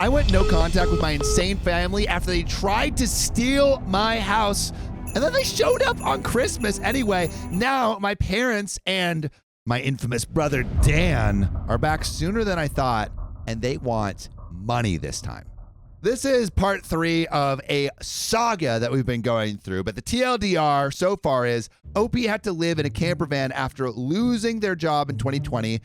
I went no contact with my insane family after they tried to steal my house, and then they showed up on Christmas anyway. Now my parents and my infamous brother Dan are back sooner than I thought, and they want money this time. This is part 3 of a saga that we've been going through, but the TLDR so far is OP had to live in a camper van after losing their job in 2020.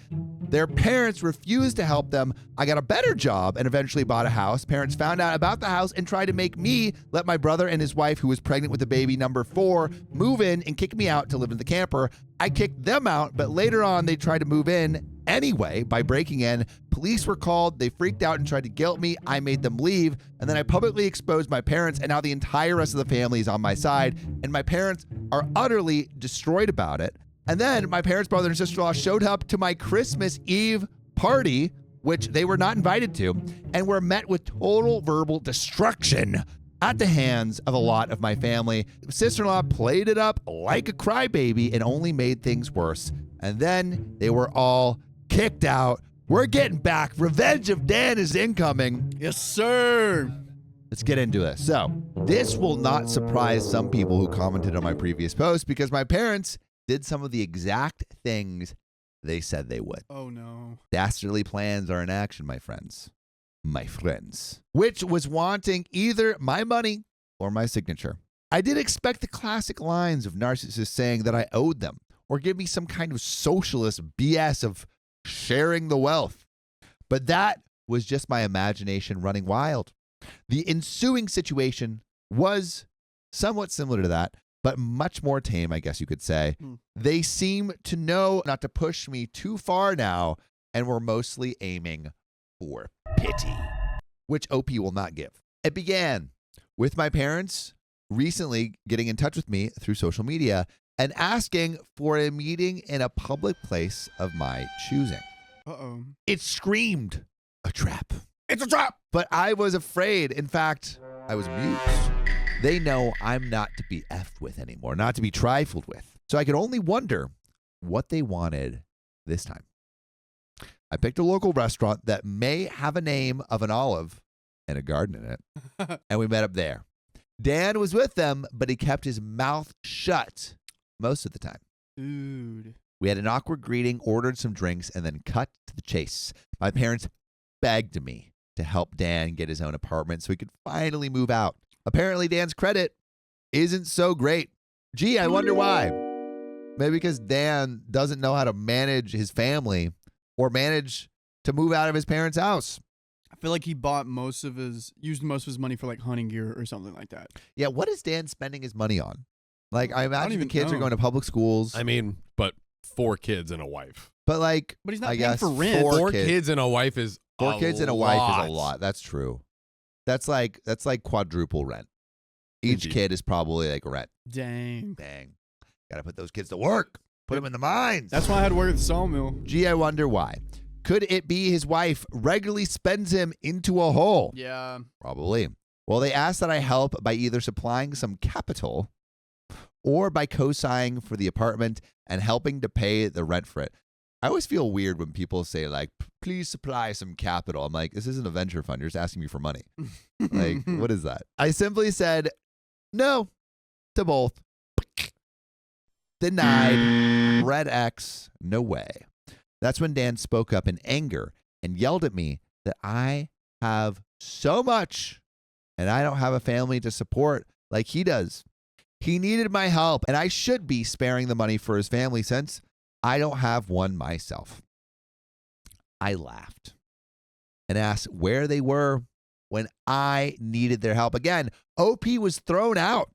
Their parents refused to help them. I got a better job and eventually bought a house. Parents found out about the house and tried to make me let my brother and his wife, who was pregnant with the baby number 4, move in and kick me out to live in the camper. I kicked them out, but later on they tried to move in anyway by breaking in. Police were called. They freaked out and tried to guilt me. I made them leave, and then I publicly exposed my parents, and now the entire rest of the family is on my side, and my parents are utterly destroyed about it. And then my parents, brother, and sister-in-law showed up to my Christmas Eve party, which they were not invited to, and were met with total verbal destruction at the hands of a lot of my family. Sister-in-law played it up like a crybaby and only made things worse. And then they were all kicked out. We're getting back. Revenge of Dan is incoming. Yes, sir. Let's get into this. So, this will not surprise some people who commented on my previous post because my parents did some of the exact things they said they would. Oh, no. Dastardly plans are in action, my friends. My friends. Which was wanting either my money or my signature. I did expect the classic lines of narcissists saying that I owed them or give me some kind of socialist BS of sharing the wealth. But that was just my imagination running wild. The ensuing situation was somewhat similar to that, but much more tame, I guess you could say. They seem to know not to push me too far now and were mostly aiming for pity, which OP will not give. It began with my parents recently getting in touch with me through social media and asking for a meeting in a public place of my choosing. Uh-oh. It screamed a trap. It's a trap! But I was afraid. In fact, I was amused. They know I'm not to be effed with anymore, not to be trifled with. So I could only wonder what they wanted this time. I picked a local restaurant that may have a name of an olive and a garden in it, and we met up there. Dan was with them, but he kept his mouth shut most of the time. Dude. We had an awkward greeting, ordered some drinks, and then cut to the chase. My parents begged me to help Dan get his own apartment so he could finally move out. Apparently, Dan's credit isn't so great. Gee, I wonder why. Maybe because Dan doesn't know how to manage his family or manage to move out of his parents' house. I feel like he used most of his money for like hunting gear or something like that. Yeah, what is Dan spending his money on? Like, I imagine the kids know. are going to public schools. I mean, but 4 kids and a wife. But like, But he's not I paying guess for rent. 4 kids and a wife is 4 kids and a wife lot. is a lot. That's true. That's like quadruple rent. Each Indeed. kid is probably like rent. Dang. Dang. Got to put those kids to work. Put them in the mines. That's why I had to work at the sawmill. Gee, I wonder why. Could it be his wife regularly spends him into a hole? Yeah. Probably. Well, they asked that I help by either supplying some capital or by co-signing for the apartment and helping to pay the rent for it. I always feel weird when people say, like, please supply some capital. I'm like, this isn't a venture fund. You're just asking me for money. Like, what is that? I simply said no to both. Denied. Red X. No way. That's when Dan spoke up in anger and yelled at me that I have so much and I don't have a family to support like he does. He needed my help, and I should be sparing the money for his family since I don't have one myself. I laughed and asked where they were when I needed their help. Again, OP was thrown out.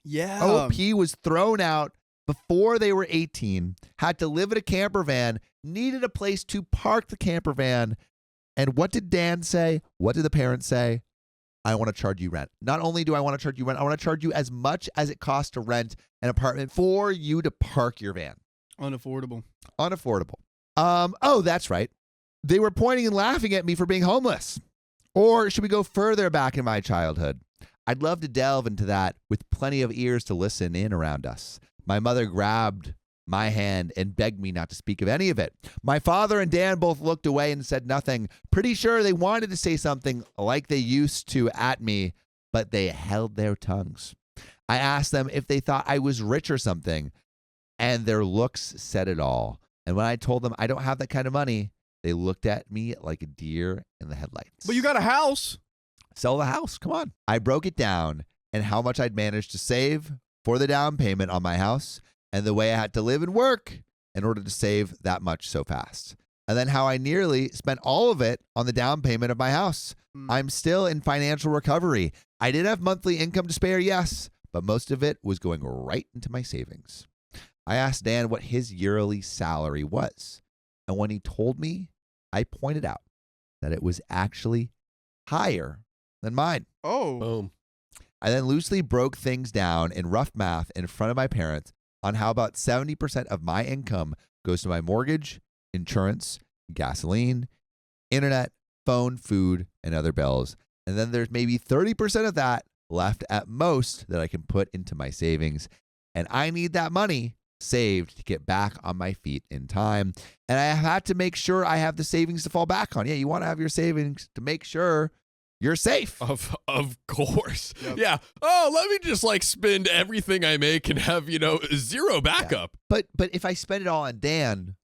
Yeah. OP was thrown out before they were 18, had to live in a camper van, needed a place to park the camper van. And what did Dan say? What did the parents say? I want to charge you rent. Not only do I want to charge you rent, I want to charge you as much as it costs to rent an apartment for you to park your van. Unaffordable. Unaffordable. Oh, that's right. They were pointing and laughing at me for being homeless. Or should we go further back in my childhood? I'd love to delve into that with plenty of ears to listen in around us. My mother grabbed my hand and begged me not to speak of any of it. My father and Dan both looked away and said nothing. Pretty sure they wanted to say something like they used to at me, but they held their tongues. I asked them if they thought I was rich or something, and their looks said it all. And when I told them I don't have that kind of money, they looked at me like a deer in the headlights. But you got a house. Sell the house. Come on. I broke it down and how much I'd managed to save for the down payment on my house and the way I had to live and work in order to save that much so fast. And then how I nearly spent all of it on the down payment of my house. I'm still in financial recovery. I did have monthly income to spare, yes, but most of it was going right into my savings. I asked Dan what his yearly salary was. And when he told me, I pointed out that it was actually higher than mine. Oh. Boom. I then loosely broke things down in rough math in front of my parents on how about 70% of my income goes to my mortgage, insurance, gasoline, internet, phone, food, and other bills. And then there's maybe 30% of that left at most that I can put into my savings. And I need that money saved to get back on my feet in time. And I had to make sure I have the savings to fall back on. Yeah, you want to have your savings to make sure you're safe. Of course. Yep. Yeah. Oh, let me just like spend everything I make and have, zero backup. Yeah. But if I spend it all on Dan,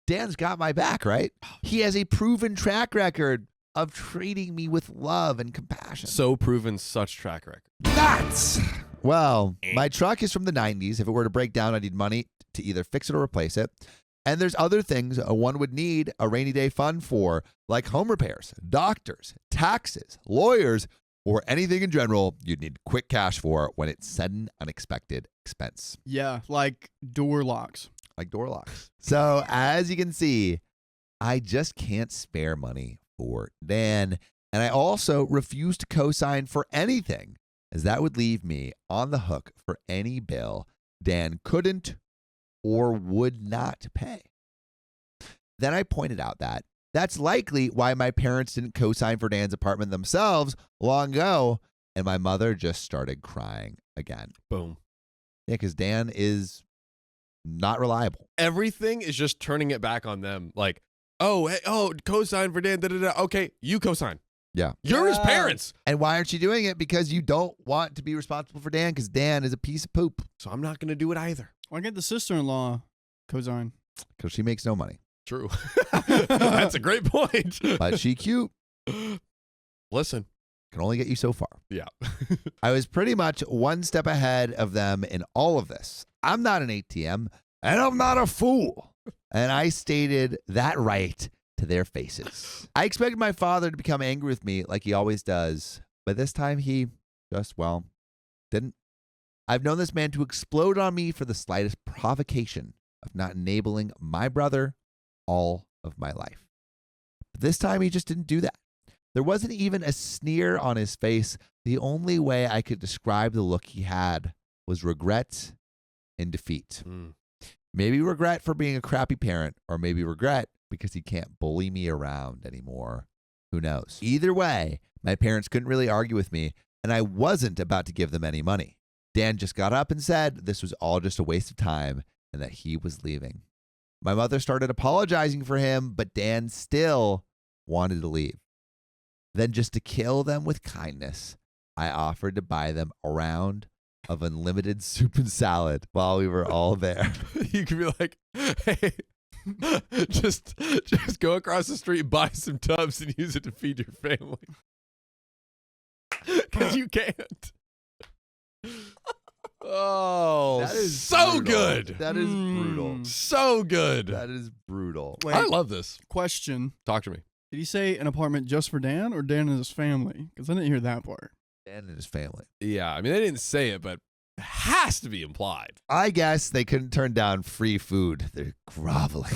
Dan's got my back, right? He has a proven track record of treating me with love and compassion. So proven, such track record. Nuts! Well, my truck is from the 90s. If it were to break down, I need money to either fix it or replace it. And there's other things one would need a rainy day fund for, like home repairs, doctors, taxes, lawyers, or anything in general you'd need quick cash for when it's sudden, unexpected expense. Yeah, like door locks. Like door locks. So as you can see, I just can't spare money for Dan. And I also refuse to co-sign for anything, as that would leave me on the hook for any bill Dan couldn't or would not pay. Then I pointed out that that's likely why my parents didn't co-sign for Dan's apartment themselves long ago, and my mother just started crying again. Boom. Yeah, because Dan is not reliable. Everything is just turning it back on them. Like, co-sign for Dan. Okay, you co-sign. Yeah. You're his parents. And why aren't you doing it? Because you don't want to be responsible for Dan, because Dan is a piece of poop. So I'm not going to do it either. Why can't the sister-in-law co-sign? Because she makes no money. True. That's a great point. But she cute. Listen. Can only get you so far. Yeah. I was pretty much one step ahead of them in all of this. I'm not an ATM, and I'm not a fool. And I stated that right to their faces. I expected my father to become angry with me like he always does, but this time he just, didn't. I've known this man to explode on me for the slightest provocation of not enabling my brother all of my life. But this time he just didn't do that. There wasn't even a sneer on his face. The only way I could describe the look he had was regret and defeat. Maybe regret for being a crappy parent, or maybe regret because he can't bully me around anymore. Who knows? Either way, my parents couldn't really argue with me, and I wasn't about to give them any money. Dan just got up and said this was all just a waste of time and that he was leaving. My mother started apologizing for him, but Dan still wanted to leave. Then, just to kill them with kindness, I offered to buy them a round of unlimited soup and salad while we were all there. You could be like, hey, just go across the street, buy some tubs, and use it to feed your family. Because you can't. Oh, That is so brutal. good. That is brutal. So good. That is brutal. Wait, I love this. question. Talk to me. Did he say an apartment just for Dan or Dan and his family? Because I didn't hear that part. Dan and his family. Yeah, I mean, they didn't say it, but it has to be implied. I guess they couldn't turn down free food. They're groveling.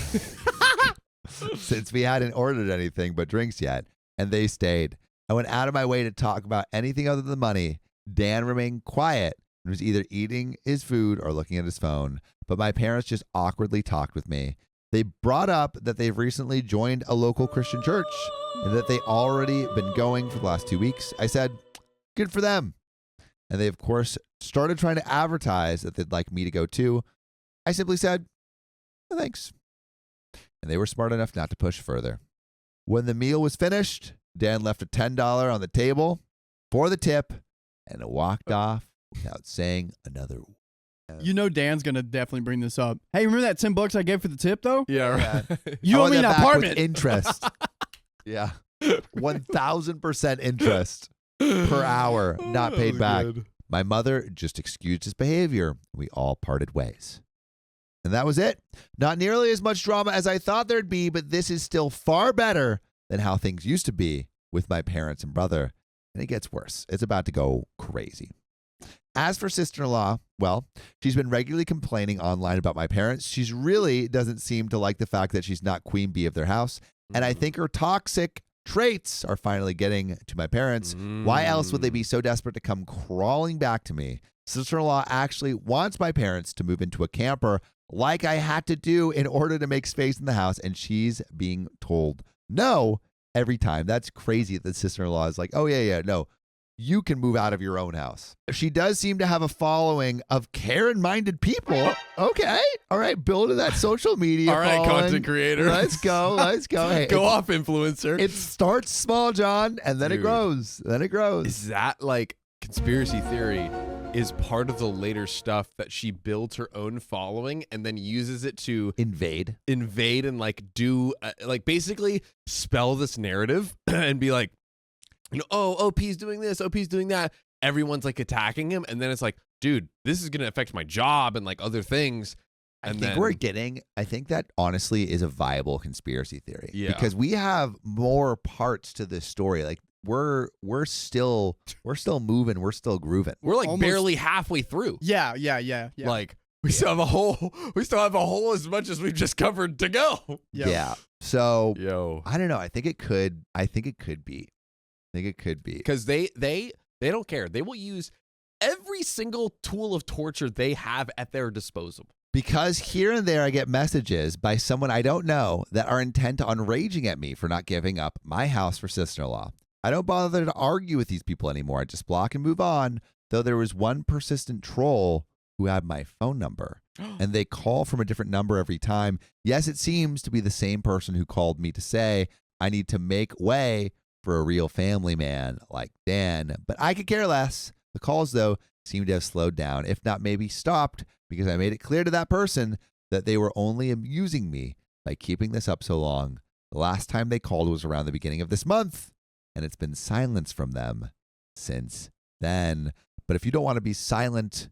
Since we hadn't ordered anything but drinks yet, and they stayed. I went out of my way to talk about anything other than money. Dan remained quiet and was either eating his food or looking at his phone, but my parents just awkwardly talked with me. They brought up that they've recently joined a local Christian church and that they already been going for the last 2 weeks. I said, good for them. And they, of course, started trying to advertise that they'd like me to go too. I simply said, "No, thanks." And they were smart enough not to push further. When the meal was finished, Dan left a $10 on the table for the tip and walked off without saying another word. You know Dan's going to definitely bring this up. Hey, remember that $10 I gave for the tip, though? Yeah, right. You owe me an apartment. With interest. Yeah. 1,000% interest per hour, not paid back. Good. My mother just excused his behavior. We all parted ways. And that was it. Not nearly as much drama as I thought there'd be, but this is still far better than how things used to be with my parents and brother. And it gets worse. It's about to go crazy. As for sister-in-law, well, she's been regularly complaining online about my parents. She really doesn't seem to like the fact that she's not queen bee of their house. And I think her toxic traits are finally getting to my parents. Why else would they be so desperate to come crawling back to me? Sister-in-law actually wants my parents to move into a camper like I had to do in order to make space in the house, and she's being told no every time. That's crazy that the sister-in-law is like, oh, yeah, no. You can move out of your own house. She does seem to have a following of Karen-minded people. Okay. All right. Building that social media All right, following. content creator. Let's go. Hey, Go off, influencer. It starts small, John, and then it Dude. grows. Is that like conspiracy theory is part of the later stuff that she builds her own following and then uses it to Invade and like do like basically spell this narrative and be like, oh, OP's doing this, OP's doing that. Everyone's like attacking him. And then it's like, dude, this is going to affect my job and like other things. And I think that honestly is a viable conspiracy theory. Yeah. Because we have more parts to this story. Like we're still moving, we're still grooving. We're like Almost- barely halfway through. Yeah. Like we still have a hole as much as we've just covered to go. Yeah. So Yo. I don't know. I think it could be. Because they don't care. They will use every single tool of torture they have at their disposal. Because here and there I get messages by someone I don't know that are intent on raging at me for not giving up my house for sister-in-law. I don't bother to argue with these people anymore. I just block and move on, though there was one persistent troll who had my phone number, and they call from a different number every time. Yes, it seems to be the same person who called me to say I need to make way for a real family man like Dan, but I could care less. The calls, though, seem to have slowed down, if not maybe stopped, because I made it clear to that person that they were only amusing me by keeping this up so long. The last time they called was around the beginning of this month, and it's been silence from them since then. But if you don't want to be silent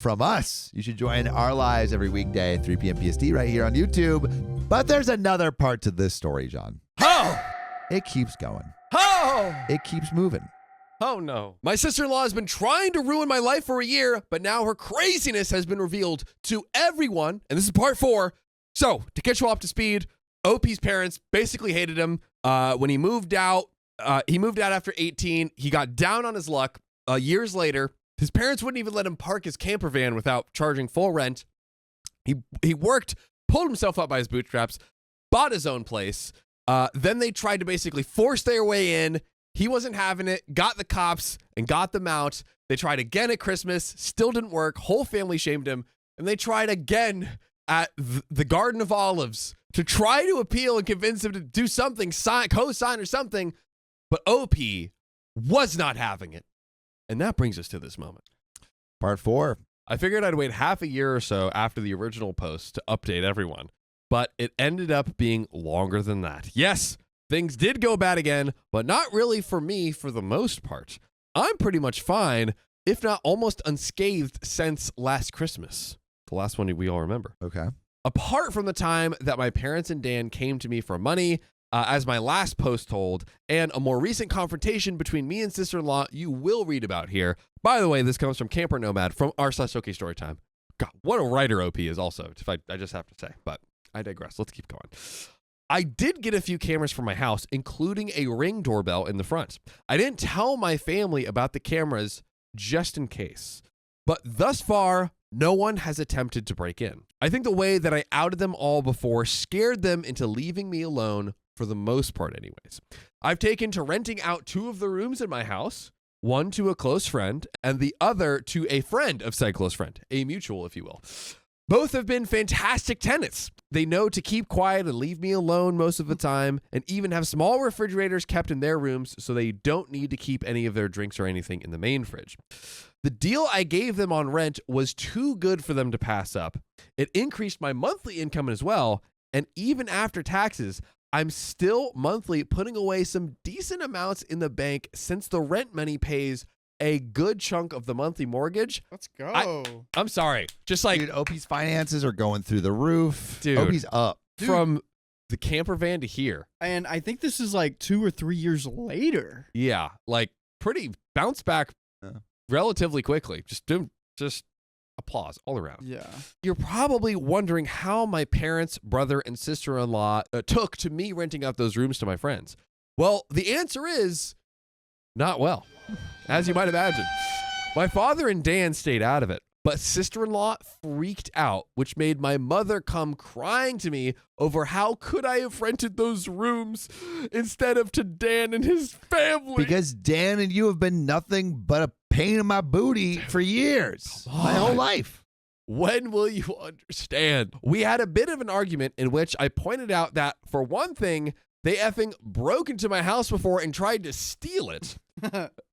from us, you should join our lives every weekday at 3 p.m. PST right here on YouTube. But there's another part to this story, John. Oh! It keeps going. Oh! It keeps moving. Oh no. My sister-in-law has been trying to ruin my life for a year, but now her craziness has been revealed to everyone. And this is part 4. So, to catch you all up to speed, OP's parents basically hated him. When he moved out after 18. He got down on his luck. Years later, his parents wouldn't even let him park his camper van without charging full rent. He worked, pulled himself up by his bootstraps, bought his own place. Then they tried to basically force their way in. He wasn't having it, got the cops and got them out. They tried again at Christmas, still didn't work. Whole family shamed him. And they tried again at the Garden of Olives to try to appeal and convince him to do something, co-sign or something. But OP was not having it. And that brings us to this moment. Part 4. I figured I'd wait half a year or so after the original post to update everyone. But it ended up being longer than that. Yes, things did go bad again, but not really for me for the most part. I'm pretty much fine, if not almost unscathed since last Christmas. The last one we all remember. Okay. Apart from the time that my parents and Dan came to me for money, as my last post told, and a more recent confrontation between me and sister-in-law you will read about here. By the way, this comes from Camper Nomad from r/OK Storytime. God, what a writer OP is also, if I just have to say, but I digress. Let's keep going. I did get a few cameras for my house, including a Ring doorbell in the front. I didn't tell my family about the cameras just in case. But thus far, no one has attempted to break in. I think the way that I outed them all before scared them into leaving me alone for the most part anyways. I've taken to renting out 2 of the rooms in my house, one to a close friend and the other to a friend of said close friend, a mutual, if you will. Both have been fantastic tenants. They know to keep quiet and leave me alone most of the time, and even have small refrigerators kept in their rooms so they don't need to keep any of their drinks or anything in the main fridge. The deal I gave them on rent was too good for them to pass up. It increased my monthly income as well, and even after taxes, I'm still monthly putting away some decent amounts in the bank since the rent money pays a good chunk of the monthly mortgage. Let's go. I'm sorry. Just like, Dude, OP's finances are going through the roof. Dude. OP's up. from the camper van to here. And I think this is like 2 or 3 years later. Yeah, like pretty bounce back relatively quickly. Just applause all around. Yeah. You're probably wondering how my parents, brother, and sister-in-law took to me renting out those rooms to my friends. Well, the answer is not well, as you might imagine. My father and Dan stayed out of it, but sister-in-law freaked out, which made my mother come crying to me over how could I have rented those rooms instead of to Dan and his family. Because Dan and you have been nothing but a pain in my booty for years. My whole life. When will you understand? We had a bit of an argument in which I pointed out that, for one thing, they effing broke into my house before and tried to steal it.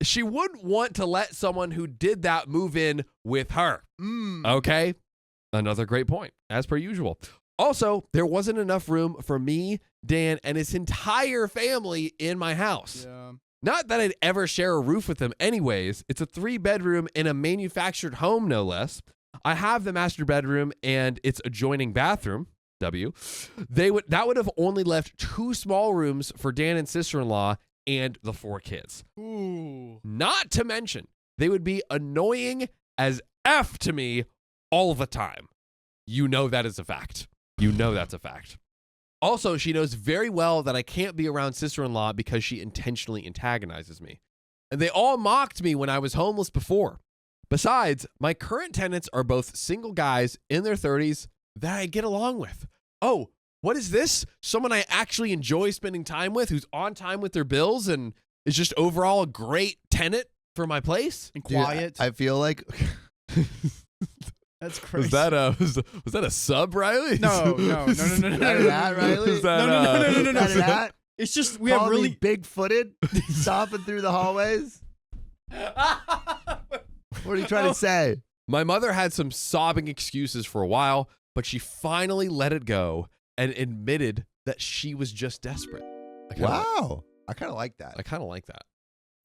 She wouldn't want to let someone who did that move in with her. Okay? Another great point, as per usual. Also, there wasn't enough room for me, Dan, and his entire family in my house. Yeah. Not that I'd ever share a roof with them anyways. It's a 3-bedroom in a manufactured home, no less. I have the master bedroom and its adjoining bathroom. That would have only left 2 small rooms for Dan and sister-in-law and the 4 kids. Ooh. Not to mention, they would be annoying as F to me all the time. You know that is a fact. You know that's a fact. Also, she knows very well that I can't be around sister-in-law because she intentionally antagonizes me. And they all mocked me when I was homeless before. Besides, my current tenants are both single guys in their 30s that I get along with. Oh, what is this? Someone I actually enjoy spending time with, who's on time with their bills and is just overall a great tenant for my place? And Dude, quiet. I feel like That's crazy. Was that a sub, Riley? No. None of that, Riley. Was that, No. None of that. It's just we have Call me really big-footed, stomping through the hallways. What are you trying to say? My mother had some sobbing excuses for a while, but she finally let it go and admitted that she was just desperate. Wow. I kind of like that. I kind of like that.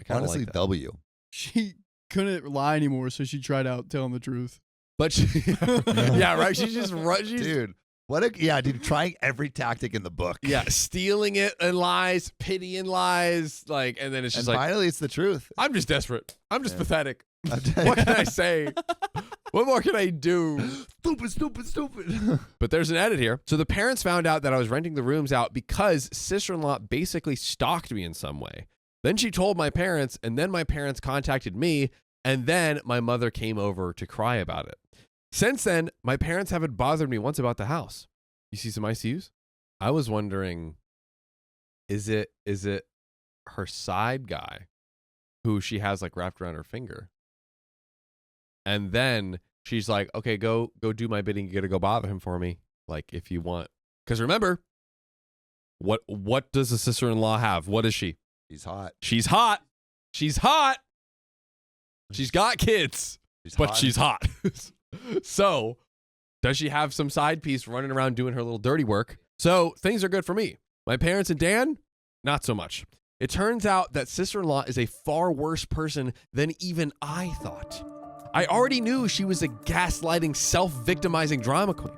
Honestly, like that. W. she couldn't lie anymore, so she tried out telling the truth. But she, yeah, right. She's just Dude. Dude, trying every tactic in the book. yeah, stealing it and lies, pity and lies, and then it's just And finally, it's the truth. I'm just desperate. I'm just Yeah. pathetic. What can I say? What more can I do? Stupid. But there's an edit here. So the parents found out that I was renting the rooms out because sister-in-law basically stalked me in some way. Then she told my parents, and then my parents contacted me, and then my mother came over to cry about it. Since then, my parents haven't bothered me once about the house. You see some ICUs? I was wondering, is it her side guy who she has wrapped around her finger? And then she's like, okay, go do my bidding. You got to go bother him for me, if you want. Because remember, what does a sister-in-law have? What is she? She's hot. She's hot. She's hot. She's got kids, but she's hot. So does she have some side piece running around doing her little dirty work? So things are good for me. My parents and Dan, not so much. It turns out that sister-in-law is a far worse person than even I thought. I already knew she was a gaslighting, self-victimizing drama queen,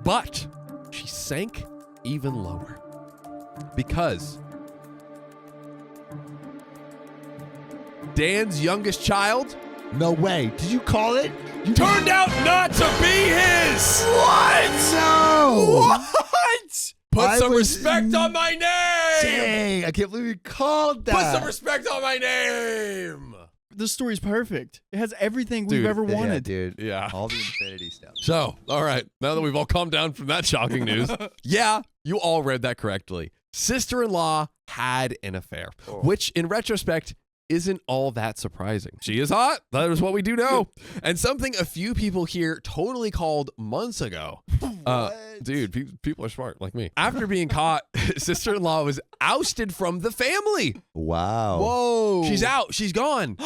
but she sank even lower because Dan's youngest child No way. Did you call it? turned out not to be his. What? No. What? Put I some was- respect on my name. Dang, I can't believe you called that. Put some respect on my name. This story's perfect. It has everything Dude, we've ever Yeah, wanted. dude. Yeah. All the infinity stuff. So, all right. Now that we've all calmed down from that shocking news, yeah, you all read that correctly. Sister-in-law had an affair, which in retrospect isn't all that surprising. She is hot. That is what we do know. And something a few people here totally called months ago. Dude, people are smart like me. After being caught, sister-in-law was ousted from the family. Wow. Whoa. She's out. She's gone.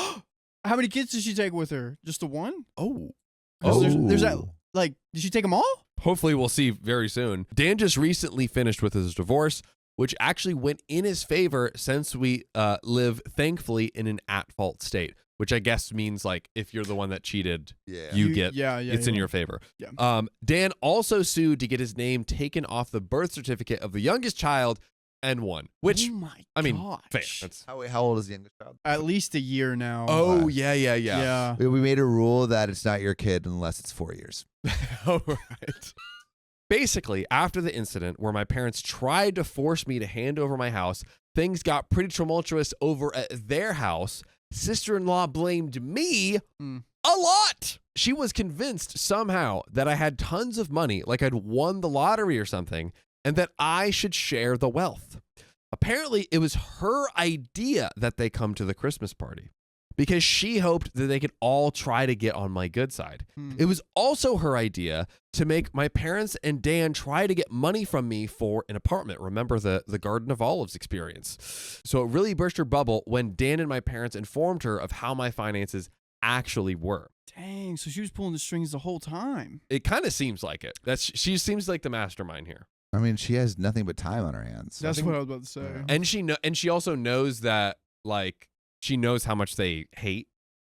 How many kids did she take with her? Just the one? Oh. 'Cause there's that, like, did she take them all? Hopefully we'll see very soon. Dan just recently finished with his divorce, which actually went in his favor since we live, thankfully, in an at-fault state, which I guess means, like, if you're the one that cheated, you get, it's in your favor. Yeah. Dan also sued to get his name taken off the birth certificate of the youngest child and won, which, oh my I mean, gosh. fair. That's, How old is the youngest child? At least a year now. oh, yeah. We made a rule that it's not your kid unless it's 4 years. All right. Basically, after the incident where my parents tried to force me to hand over my house, things got pretty tumultuous over at their house. Sister-in-law blamed me a lot. She was convinced somehow that I had tons of money, like I'd won the lottery or something, and that I should share the wealth. Apparently, it was her idea that they come to the Christmas party because she hoped that they could all try to get on my good side. It was also her idea to make my parents and Dan try to get money from me for an apartment. Remember the Garden of Olives experience. So it really burst her bubble when Dan and my parents informed her of how my finances actually were. Dang, so she was pulling the strings the whole time. It kind of seems like it. She seems like the mastermind here. I mean, she has nothing but time on her hands. That's what I was about to say. And she also knows that, like, she knows how much they hate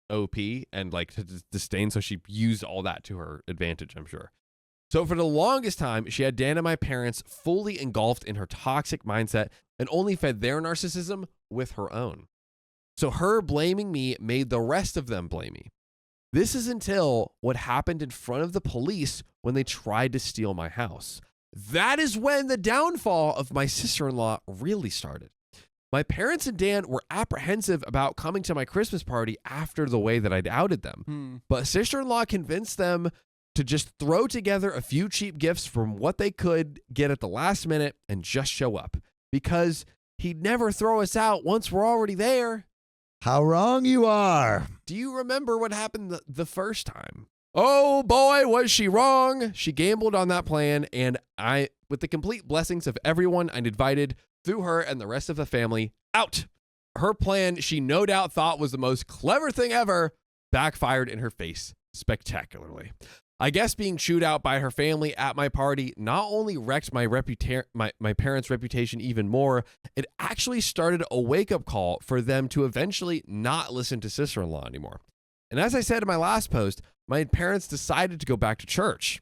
OP and like to disdain, so she used all that to her advantage, I'm sure. So for the longest time, she had Dan and my parents fully engulfed in her toxic mindset and only fed their narcissism with her own. So her blaming me made the rest of them blame me. This is until what happened in front of the police when they tried to steal my house. That is when the downfall of my sister-in-law really started. My parents and Dan were apprehensive about coming to my Christmas party after the way that I'd outed them. But sister-in-law convinced them to just throw together a few cheap gifts from what they could get at the last minute and just show up. Because he'd never throw us out once we're already there. How wrong you are. Do you remember what happened the first time? Oh boy, was she wrong. She gambled on that plan, and I, with the complete blessings of everyone I'd invited, threw her and the rest of the family out. Her plan, she no doubt thought was the most clever thing ever, backfired in her face spectacularly. I guess being chewed out by her family at my party not only wrecked my parents' reputation even more, it actually started a wake-up call for them to eventually not listen to sister-in-law anymore. And as I said in my last post, my parents decided to go back to church.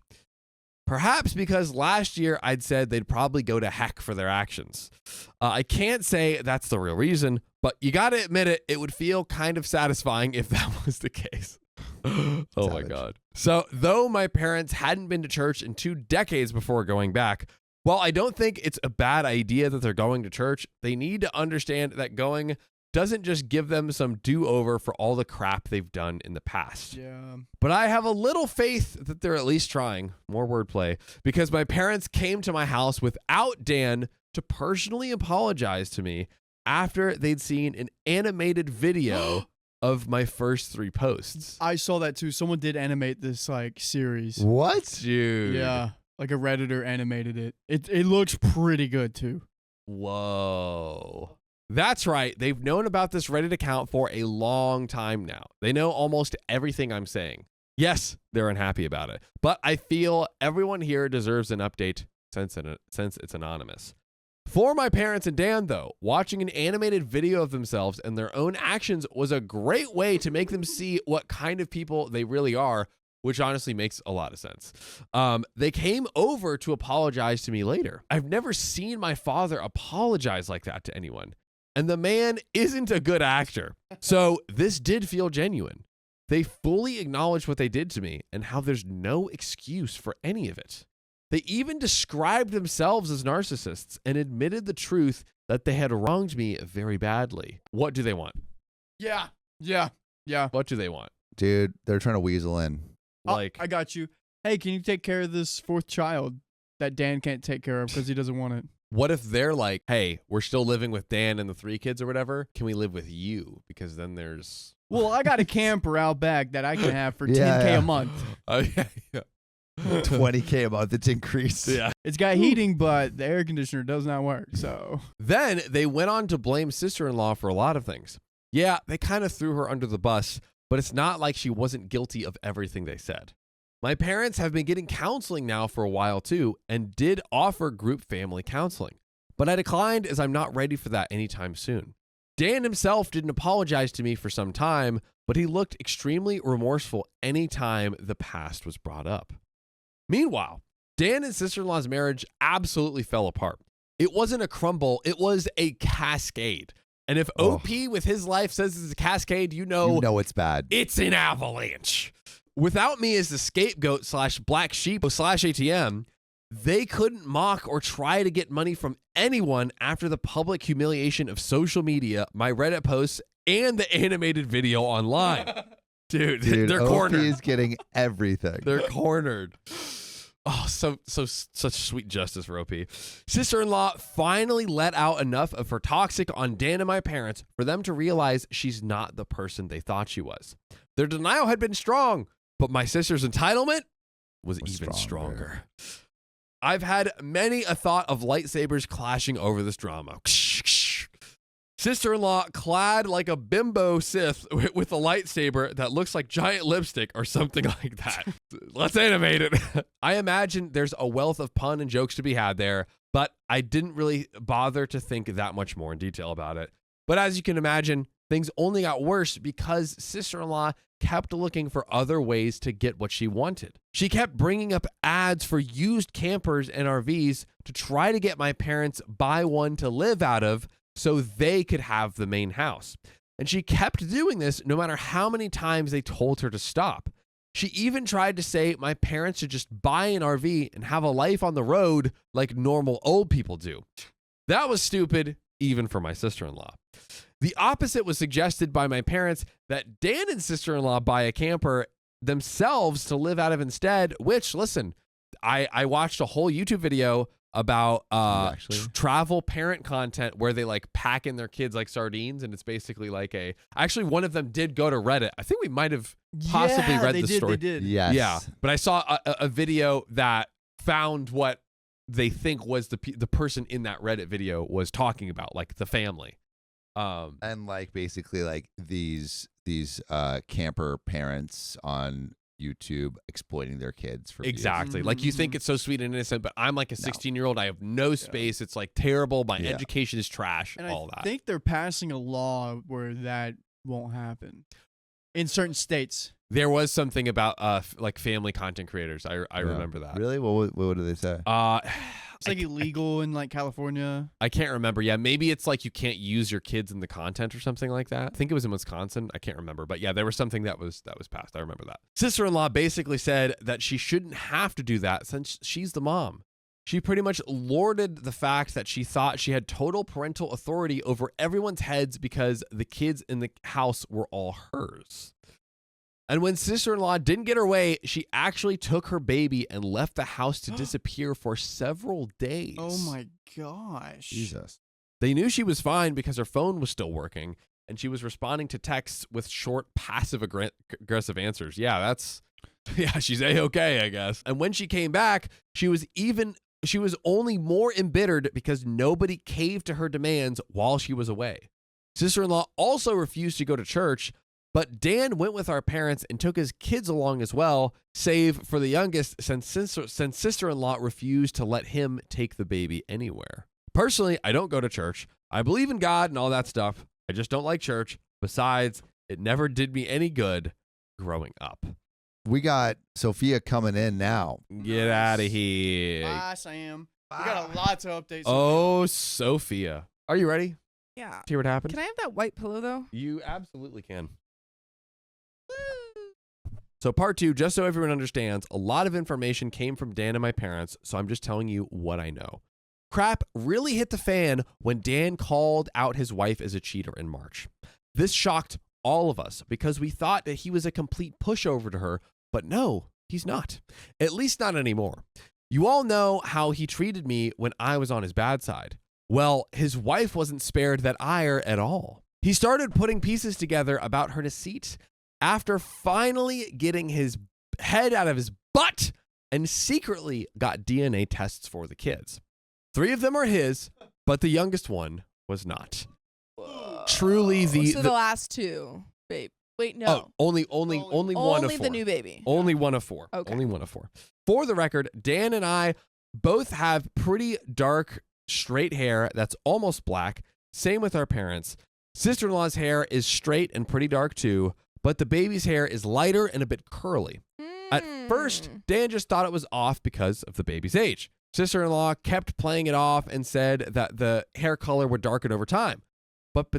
Perhaps because last year I'd said they'd probably go to heck for their actions. I can't say that's the real reason, but you got to admit it, it would feel kind of satisfying if that was the case. Oh my God. So though my parents hadn't been to church in 2 decades before going back, while I don't think it's a bad idea that they're going to church, they need to understand that going doesn't just give them some do-over for all the crap they've done in the past. Yeah. But I have a little faith that they're at least trying. More wordplay. Because my parents came to my house without Dan to personally apologize to me after they'd seen an animated video of my first 3 posts. I saw that too. Someone did animate this like series. What? Dude. Yeah. Like a Redditor animated it. It looks pretty good too. Whoa. That's right. They've known about this Reddit account for a long time now. They know almost everything I'm saying. Yes, they're unhappy about it, but I feel everyone here deserves an update since it's anonymous. For my parents and Dan, though, watching an animated video of themselves and their own actions was a great way to make them see what kind of people they really are, which honestly makes a lot of sense. They came over to apologize to me later. I've never seen my father apologize like that to anyone. And the man isn't a good actor. So this did feel genuine. They fully acknowledged what they did to me and how there's no excuse for any of it. They even described themselves as narcissists and admitted the truth that they had wronged me very badly. What do they want? Yeah. What do they want? Dude, they're trying to weasel in. Like, I got you. Hey, can you take care of this 4th child that Dan can't take care of because he doesn't want it? What if they're like, hey, we're still living with Dan and the 3 kids or whatever. Can we live with you? Because then there's... Well, I got a camper out back that I can have for Yeah, 10K yeah. a month. Oh, yeah. 20K a month. It's increased. Yeah. It's got heating, but the air conditioner does not work. So Then they went on to blame sister-in-law for a lot of things. Yeah, they kind of threw her under the bus, but it's not like she wasn't guilty of everything they said. My parents have been getting counseling now for a while too, and did offer group family counseling. But I declined as I'm not ready for that anytime soon. Dan himself didn't apologize to me for some time, but he looked extremely remorseful anytime the past was brought up. Meanwhile, Dan and sister-in-law's marriage absolutely fell apart. It wasn't a crumble, it was a cascade. And if OP with his life says it's a cascade, you know it's bad. it's an avalanche. Without me as the scapegoat / black sheep / ATM, they couldn't mock or try to get money from anyone after the public humiliation of social media, my Reddit posts, and the animated video online. Dude, they're OP cornered. is getting everything. They're cornered. Oh, such sweet justice for OP. Sister-in-law finally let out enough of her toxic on Dan and my parents for them to realize she's not the person they thought she was. Their denial had been strong, but my sister's entitlement was even stronger. I've had many a thought of lightsabers clashing over this drama. Sister-in-law clad like a bimbo Sith with a lightsaber that looks like giant lipstick or something like that. Let's animate it. I imagine there's a wealth of pun and jokes to be had there, but I didn't really bother to think that much more in detail about it. But as you can imagine, things only got worse because sister-in-law kept looking for other ways to get what she wanted. She kept bringing up ads for used campers and RVs to try to get my parents buy one to live out of so they could have the main house. And she kept doing this no matter how many times they told her to stop. She even tried to say my parents should just buy an RV and have a life on the road like normal old people do. That was stupid, even for my sister-in-law. The opposite was suggested by my parents, that Dan and sister-in-law buy a camper themselves to live out of instead, which, listen, I watched a whole YouTube video about travel parent content where they like pack in their kids like sardines, and it's basically like actually one of them did go to Reddit. I think we might have possibly read the story. They did. Yes. Yeah, but I saw a video that found what they think was the person in that Reddit video was talking about, like the family. And like basically like these camper parents on YouTube exploiting their kids for views. Exactly. Like you think it's so sweet and innocent, but I'm like a 16-year-old. I have no space. It's like terrible. My education is trash. And all I that. think they're passing a law where that won't happen in certain states. There was something about like family content creators. I remember that. Really? What do they say? It's like illegal in like California. I can't remember. Yeah, maybe it's like you can't use your kids in the content or something like that. I think it was in Wisconsin. I can't remember. But yeah, there was something that was passed. I remember that. Sister-in-law basically said that she shouldn't have to do that since she's the mom. She pretty much lorded the fact that she thought she had total parental authority over everyone's heads because the kids in the house were all hers. And when sister-in-law didn't get her way, she actually took her baby and left the house to disappear for several days. Oh my gosh. Jesus. They knew she was fine because her phone was still working and she was responding to texts with short passive-aggressive answers. Yeah, she's A-okay, I guess. And when she came back, she was only more embittered because nobody caved to her demands while she was away. Sister-in-law also refused to go to church, but Dan went with our parents and took his kids along as well, save for the youngest, since sister-in-law refused to let him take the baby anywhere. Personally, I don't go to church. I believe in God and all that stuff. I just don't like church. Besides, it never did me any good growing up. We got Sophia coming in now. Get out of here. Bye, Sam. We got a lot to update. Oh, Sophia. Are you ready Yeah. to hear what happened? Can I have that white pillow though? You absolutely can. So part 2, just so everyone understands, a lot of information came from Dan and my parents, so I'm just telling you what I know. Crap really hit the fan when Dan called out his wife as a cheater in March. This shocked all of us because we thought that he was a complete pushover to her, but no, he's not. At least not anymore. You all know how he treated me when I was on his bad side. Well, his wife wasn't spared that ire at all. He started putting pieces together about her deceit after finally getting his head out of his butt and secretly got DNA tests for the kids. 3 of them are his, but the youngest one was not. Truly So the last 2, babe. Wait, no. Oh, only one of 4. Only the new baby. Only one of 4. Okay. Only one of 4. For the record, Dan and I both have pretty dark, straight hair that's almost black. Same with our parents. Sister-in-law's hair is straight and pretty dark too, but the baby's hair is lighter and a bit curly. At first, Dan just thought it was off because of the baby's age. Sister-in-law kept playing it off and said that the hair color would darken over time. But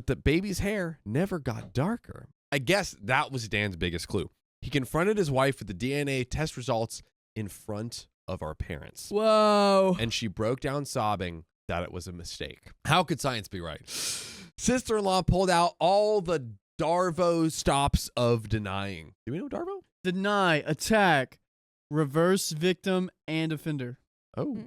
the baby's hair never got darker. I guess that was Dan's biggest clue. He confronted his wife with the DNA test results in front of our parents. Whoa. And she broke down sobbing that it was a mistake. How could science be right? Sister-in-law pulled out all the Darvo stops of denying. Do we know Darvo? Deny, attack, reverse victim, and offender. Oh,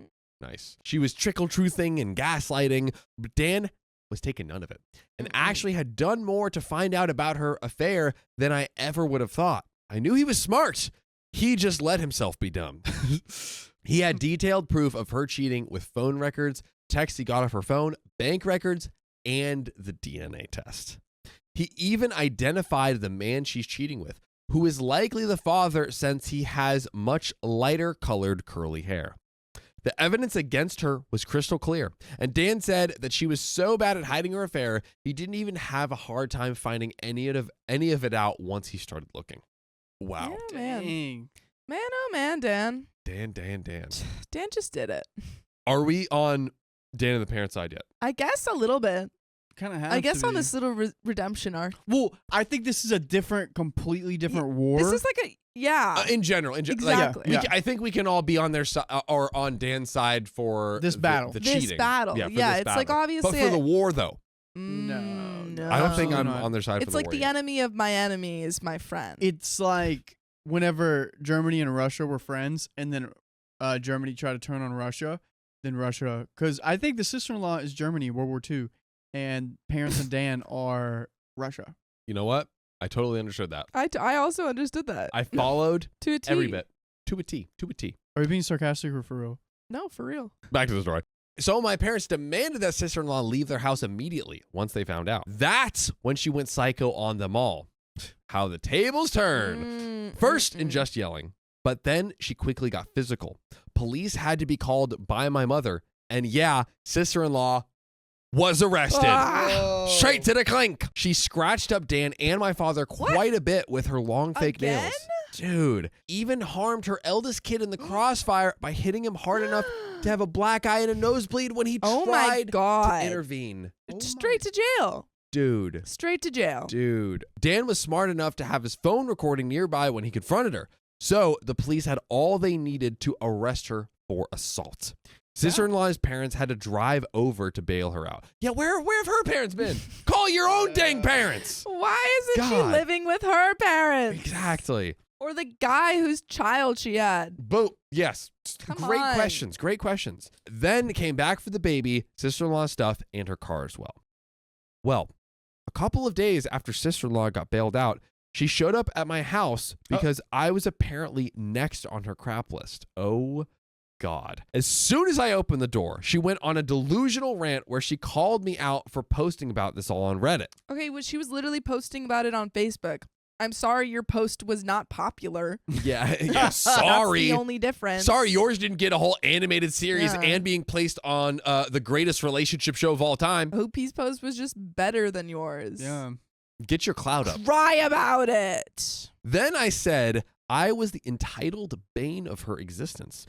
nice. She was trickle-truthing and gaslighting, but Dan was taking none of it and actually had done more to find out about her affair than I ever would have thought. I knew he was smart. He just let himself be dumb. He had detailed proof of her cheating with phone records, texts he got off her phone, bank records, and the DNA test. He even identified the man she's cheating with, who is likely the father since he has much lighter colored curly hair. The evidence against her was crystal clear, and Dan said that she was so bad at hiding her affair, he didn't even have a hard time finding any of it out once he started looking. Wow. Yeah, man. Dang. Man, oh man, Dan. Dan. Dan just did it. Are we on Dan and the parent side yet? I guess a little bit. Kind of has I guess to on be. this little redemption arc. Well, I think this is a completely different war. This is like a, yeah. In general. Exactly. Like, I think we can all be on their side or on Dan's side for This battle. the This cheating. battle. Yeah, for Yeah, this it's like battle. obviously But for the war, though, no. I don't think I'm not. on their side It's for the like war. the yet. enemy of my enemy is my friend. It's like whenever Germany and Russia were friends, and then Germany tried to turn on Russia, then Russia, because I think the sister-in-law is Germany, World War II, and parents and Dan are Russia. You know what? I totally understood that. I also understood that. I followed to a T. every bit. To a T. Are you being sarcastic or for real? No, for real. Back to the story. So my parents demanded that sister-in-law leave their house immediately once they found out. That's when she went psycho on them all. How the tables turn. First in just yelling, but then she quickly got physical. Police had to be called by my mother, and yeah, sister-in-law was arrested. Straight to the clink. She scratched up Dan and my father quite a bit with her long fake Again? nails. Dude, even harmed her eldest kid in the crossfire by hitting him hard enough to have a black eye and a nosebleed when he Oh my tried God. to intervene. Straight to jail. Dude. Straight to jail. Dude. Dan was smart enough to have his phone recording nearby when he confronted her. So the police had all they needed to arrest her for assault. Sister-in-law's parents had to drive over to bail her out. Yeah, where have her parents been? Call your own dang parents. Why isn't she God. living with her parents? Exactly. Or the guy whose child she had? But yes, Come great on. questions. Great questions. Then came back for the baby, sister-in-law's stuff, and her car as well. Well, a couple of days after sister-in-law got bailed out, she showed up at my house because I was apparently next on her crap list. Oh, God. As soon as I opened the door, she went on a delusional rant where she called me out for posting about this all on Reddit. Okay, well, she was literally posting about it on Facebook. I'm sorry your post was not popular. Yeah, sorry. That's the only difference. Sorry, yours didn't get a whole animated series Yeah. and being placed on the greatest relationship show of all time. OP's post was just better than yours. Yeah. Get your clout up. Cry about it. Then I said I was the entitled bane of her existence.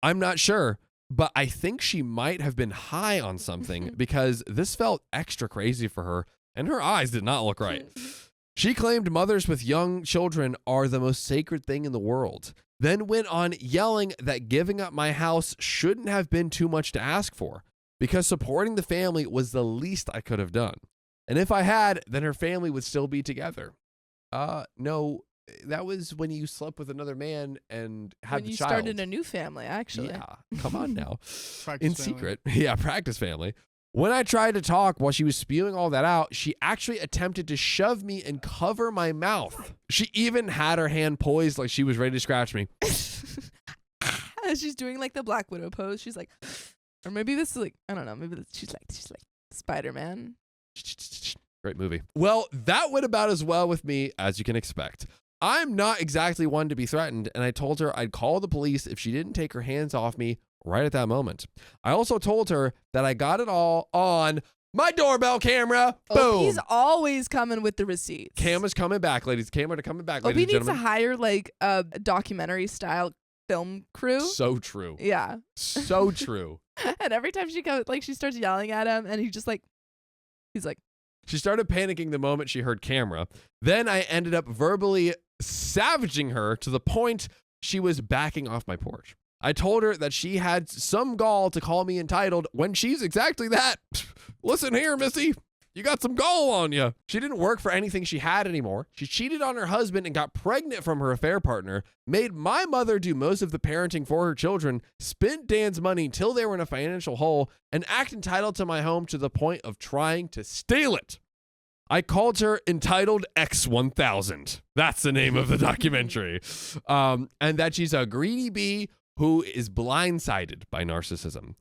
I'm not sure, but I think she might have been high on something because this felt extra crazy for her, and her eyes did not look right. She claimed mothers with young children are the most sacred thing in the world, then went on yelling that giving up my house shouldn't have been too much to ask for because supporting the family was the least I could have done. And if I had, then her family would still be together. No, that was when you slept with another man and had When the you child. started a new family, actually. Yeah, come on now. Practice In family. secret. Yeah, practice family. When I tried to talk while she was spewing all that out, she actually attempted to shove me and cover my mouth. She even had her hand poised like she was ready to scratch me. She's doing like the Black Widow pose. She's like, or maybe this is like, I don't know. Maybe she's like Spider-Man. Great movie. Well, that went about as well with me as you can expect. I'm not exactly one to be threatened, and I told her I'd call the police if she didn't take her hands off me right at that moment. I also told her that I got it all on my doorbell camera. Boom. OP's always coming with the receipts. Camera's coming back, ladies. Camera coming back, OP ladies and needs to gentlemen. hire like a documentary style film crew. So true. Yeah. So true. And every time she comes, like she starts yelling at him, and he's like, She started panicking the moment she heard camera. Then I ended up verbally savaging her to the point she was backing off my porch. I told her that she had some gall to call me entitled when she's exactly that. Listen here, Missy. You got some gall on you. She didn't work for anything she had anymore. She cheated on her husband and got pregnant from her affair partner, made my mother do most of the parenting for her children, spent Dan's money till they were in a financial hole, and act entitled to my home to the point of trying to steal it. I called her Entitled X1000. That's the name of the documentary. And that she's a greedy bee who is blindsided by narcissism.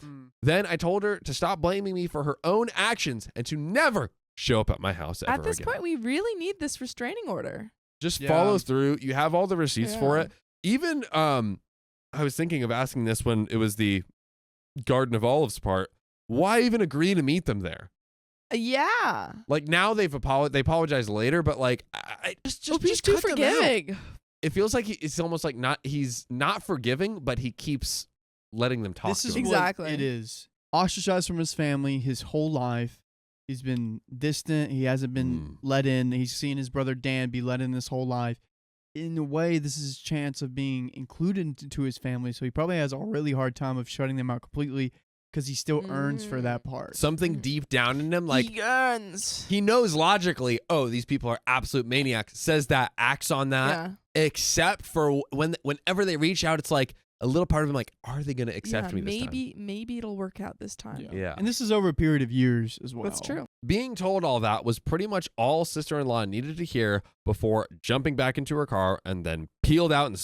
Then I told her to stop blaming me for her own actions and to never show up at my house ever at this again. point, we really need this restraining order. Just Yeah. follow through. You have all the receipts for Yeah. it. Even I was thinking of asking this when it was the Garden of Olives part. Why even agree to meet them there? Yeah. Like now they apologize later, but like I just OP's too cut them out. forgiving. It feels like it's almost like he's not forgiving, but he keeps letting them talk This to is him. Exactly. what it is. Ostracized from his family his whole life. He's been distant. He hasn't been let in. He's seen his brother Dan be let in this whole life. In a way, this is his chance of being included into his family. So he probably has a really hard time of shutting them out completely because he still earns for that part. Something deep down in him, like he yearns. he knows logically, oh, these people are absolute maniacs, says that, acts on that, Yeah. except for whenever they reach out, it's like a little part of him like, are they going to accept me this time? Maybe it'll work out this time. Yeah. And this is over a period of years as well. That's true. Being told all that was pretty much all sister-in-law needed to hear before jumping back into her car and then peeled out and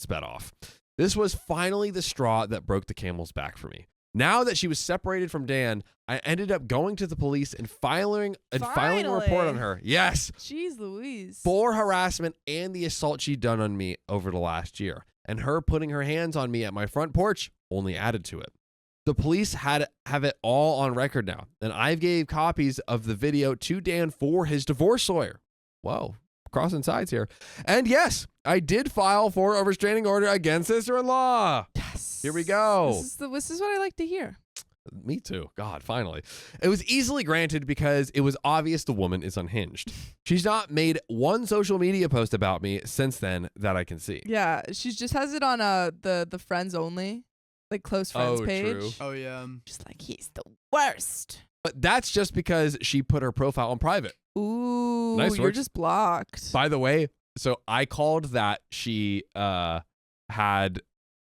sped off. This was finally the straw that broke the camel's back for me. Now that she was separated from Dan, I ended up going to the police and filing a report Finally. on her. Yes, Jeez Louise. for harassment and the assault she'd done on me over the last year. And her putting her hands on me at my front porch only added to it. The police have it all on record now, and I gave copies of the video to Dan for his divorce lawyer. Whoa, crossing sides here. And yes, I did file for a restraining order against sister-in-law. Yes. Here we go. This is what I like to hear. Me too. God, finally. It was easily granted because it was obvious the woman is unhinged. She's not made one social media post about me since then that I can see. Yeah, she just has it on the friends only, like close friends page. True. Oh, yeah. Just like he's the worst. But that's just because she put her profile on private. Ooh, Nice you're work. just blocked. By the way, so I called that she had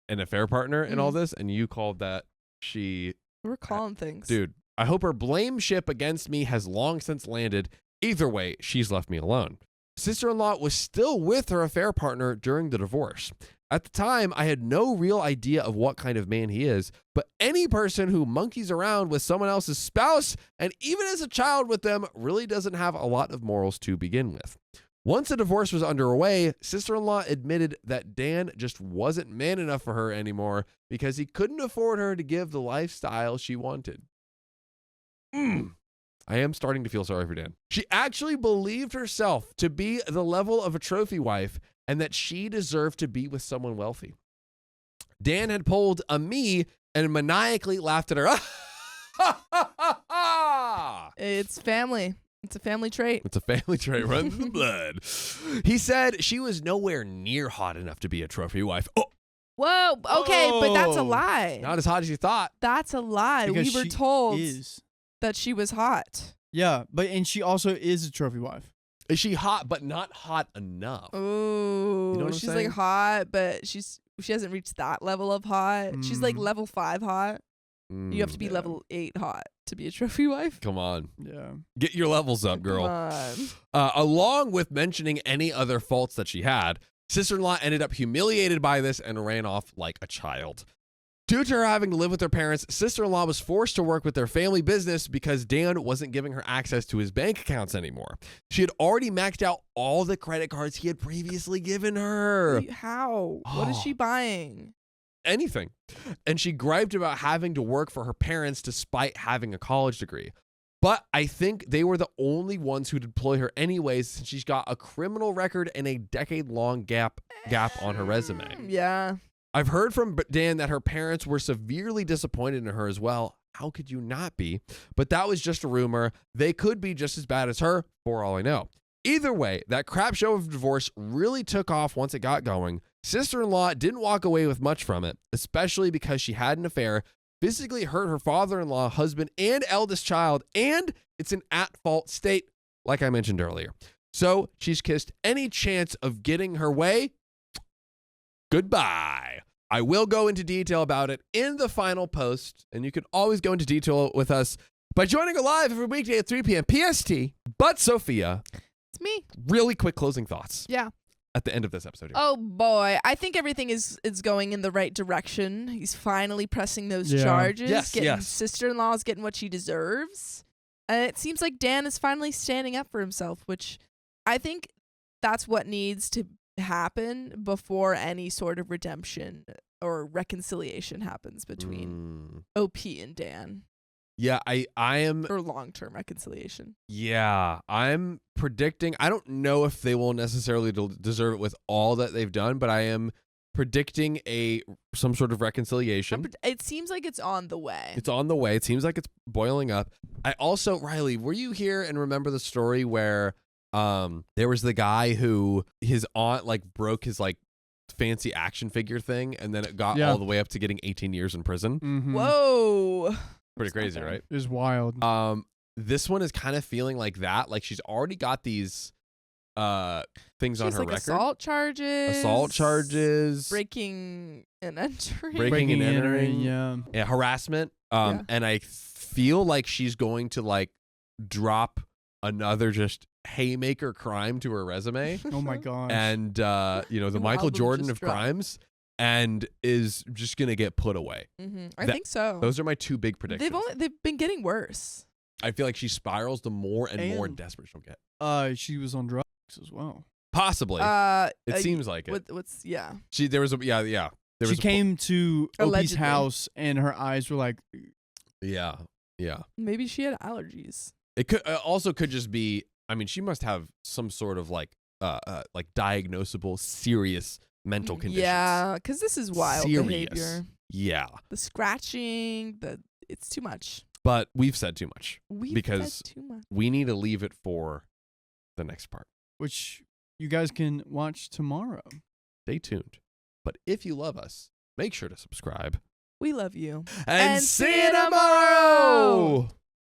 an affair partner in all this, and you called that she... We're calling things. Dude, I hope her blame ship against me has long since landed. Either way, she's left me alone. Sister-in-law was still with her affair partner during the divorce. At the time, I had no real idea of what kind of man he is, but any person who monkeys around with someone else's spouse and even as a child with them really doesn't have a lot of morals to begin with. Once the divorce was underway, sister-in-law admitted that Dan just wasn't man enough for her anymore because he couldn't afford her to give the lifestyle she wanted. I am starting to feel sorry for Dan. She actually believed herself to be the level of a trophy wife and that she deserved to be with someone wealthy. Dan had pulled a me and maniacally laughed at her. It's family. It's a family trait. It's a family trait, runs in the blood. He said she was nowhere near hot enough to be a trophy wife. Oh, Whoa. Okay, but that's a Whoa. lie. not as hot as you thought. That's a lie. Because We were she told is. that she was hot. Yeah, and she also is a trophy wife. Is she hot but not hot enough? Oh, You know what I'm she's saying? like hot, but she hasn't reached that level of hot. She's like Mm. level 5 hot. You have to be Yeah. level 8 hot to be a trophy wife. Come on. Yeah. Get your levels up, girl. Come on. Along with mentioning any other faults that she had, sister-in-law ended up humiliated by this and ran off like a child. Due to her having to live with her parents, sister-in-law was forced to work with their family business because Dan wasn't giving her access to his bank accounts anymore. She had already maxed out all the credit cards he had previously given her. Wait, how? What is she buying? Anything. And she griped about having to work for her parents despite having a college degree. But I think they were the only ones who deploy her anyways, since she's got a criminal record and a decade-long gap on her resume. Yeah. I've heard from Dan that her parents were severely disappointed in her as well. How could you not be? But that was just a rumor. They could be just as bad as her, for all I know. Either way, that crap show of divorce really took off once it got going. Sister-in-law didn't walk away with much from it, especially because she had an affair, physically hurt her father-in-law, husband, and eldest child, and it's an at-fault state, like I mentioned earlier. So she's kissed any chance of getting her way. Goodbye. I will go into detail about it in the final post, and you can always go into detail with us by joining her live every weekday at 3 p.m. PST. But Sophia, It's me. really quick closing thoughts Yeah. at the end of this episode here. Oh boy, I think everything is going in the right direction. He's finally pressing those Yeah. charges. Yes, yes. Sister-in-law's getting what she deserves. And it seems like Dan is finally standing up for himself, which I think that's what needs to happen before any sort of redemption or reconciliation happens between OP and Dan, Yeah, I am. or long-term reconciliation. Yeah, I'm predicting. I don't know if they will necessarily deserve it with all that they've done, but I am predicting some sort of reconciliation. It seems like it's on the way. It's on the way. It seems like it's boiling up. I also, Riley, were you here and remember the story where there was the guy who his aunt like broke his like fancy action figure thing, and then it got all the way up to getting 18 years in prison? Mm-hmm. Whoa. Pretty crazy, Okay. right? It was wild. This one is kind of feeling like that. Like she's already got these things on She's her like record. assault charges, breaking and entering. Breaking and entering. Yeah. Harassment. And I feel like she's going to like drop another just haymaker crime to her resume. Oh my gosh. And the New Michael album Jordan just of dropped. crimes, and is just gonna get put away. I think so. Those are my two big predictions. They've been getting worse. I feel like she spirals the more and more And- desperate she'll get. She was on drugs as well. Possibly. It seems like it. What's There was a There She was came to Opie's Allegedly. house and her eyes were like, Yeah. maybe she had allergies. It could also could just be. I mean, she must have some sort of like diagnosable serious mental conditions. Yeah, because this is wild Serious. behavior. Yeah. The scratching, it's too much. But we've said too much. Because said too much. we need to leave it for the next part. which you guys can watch tomorrow. Stay tuned. But if you love us, make sure to subscribe. We love you. And see you tomorrow!